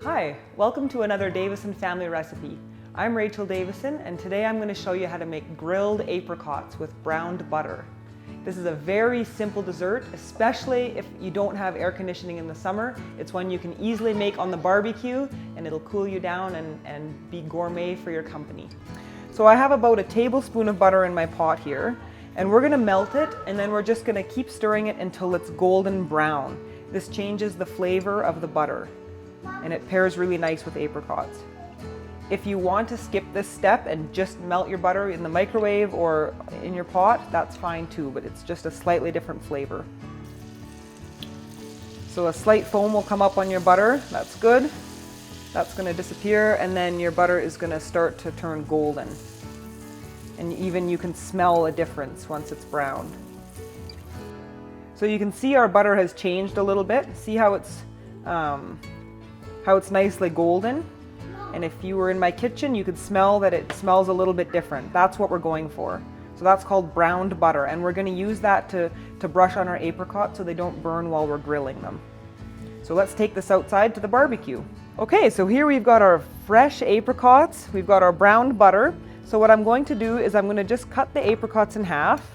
Hi, welcome to another Davison family recipe. I'm Rachel Davison, and today I'm going to show you how to make grilled apricots with browned butter. This is a very simple dessert, especially if you don't have air conditioning in the summer. It's one you can easily make on the barbecue, and it'll cool you down and be gourmet for your company. So I have about a tablespoon of butter in my pot here, and we're going to melt it, and then we're just going to keep stirring it until it's golden brown. This changes the flavor of the butter, and it pairs really nice with apricots. If you want to skip this step and just melt your butter in the microwave or in your pot, that's fine too, but it's just a slightly different flavor. So a slight foam will come up on your butter, that's good. That's going to disappear, and then your butter is going to start to turn golden. And even you can smell a difference once it's browned. So you can see our butter has changed a little bit. See how it's nicely golden? And if you were in my kitchen, you could smell that it smells a little bit different. That's what we're going for. So that's called browned butter, and we're going to use that to brush on our apricots so they don't burn while we're grilling them. So let's take this outside to the barbecue. Okay, so here we've got our fresh apricots, we've got our browned butter. So what I'm going to do is I'm going to just cut the apricots in half.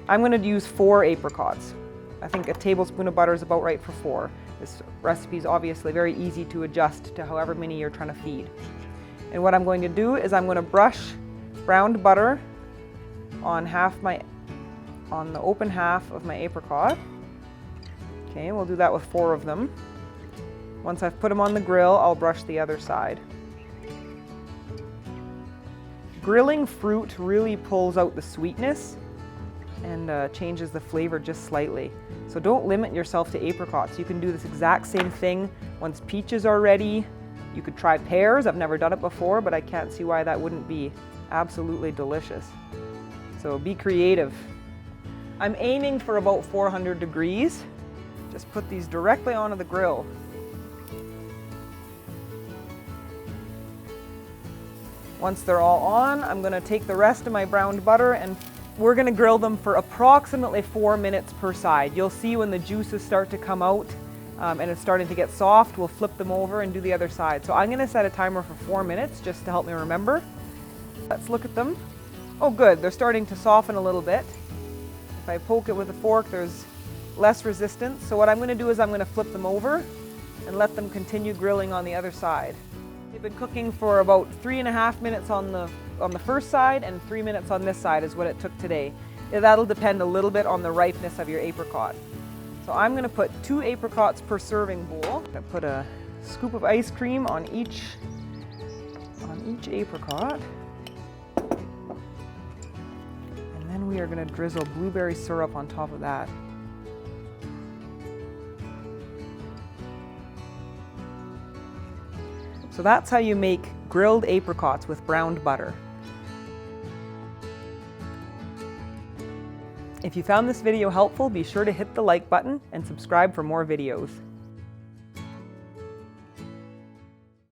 I'm going to use 4 apricots. I think a tablespoon of butter is about right for 4. This recipe is obviously very easy to adjust to however many you're trying to feed. And what I'm going to do is I'm going to brush browned butter on the open half of my apricot. Okay, we'll do that with 4 of them. Once I've put them on the grill, I'll brush the other side. Grilling fruit really pulls out the sweetness and changes the flavor just slightly. So don't limit yourself to apricots. You can do this exact same thing once peaches are ready. You could try pears. I've never done it before, but I can't see why that wouldn't be absolutely delicious. So be creative. I'm aiming for about 400 degrees. Just put these directly onto the grill. Once they're all on, I'm going to take the rest of my browned butter and we're going to grill them for approximately 4 minutes per side. You'll see when the juices start to come out and it's starting to get soft, we'll flip them over and do the other side. So I'm going to set a timer for 4 minutes just to help me remember. Let's look at them. Oh good, they're starting to soften a little bit. If I poke it with a fork, there's less resistance. So what I'm going to do is I'm going to flip them over and let them continue grilling on the other side. They've been cooking for about 3.5 minutes on the first side and 3 minutes on this side is what it took today. That'll depend a little bit on the ripeness of your apricot. So I'm going to put 2 apricots per serving bowl. I'm going to put a scoop of ice cream on each apricot. And then we are going to drizzle blueberry syrup on top of that. So that's how you make grilled apricots with browned butter. If you found this video helpful, be sure to hit the like button and subscribe for more videos.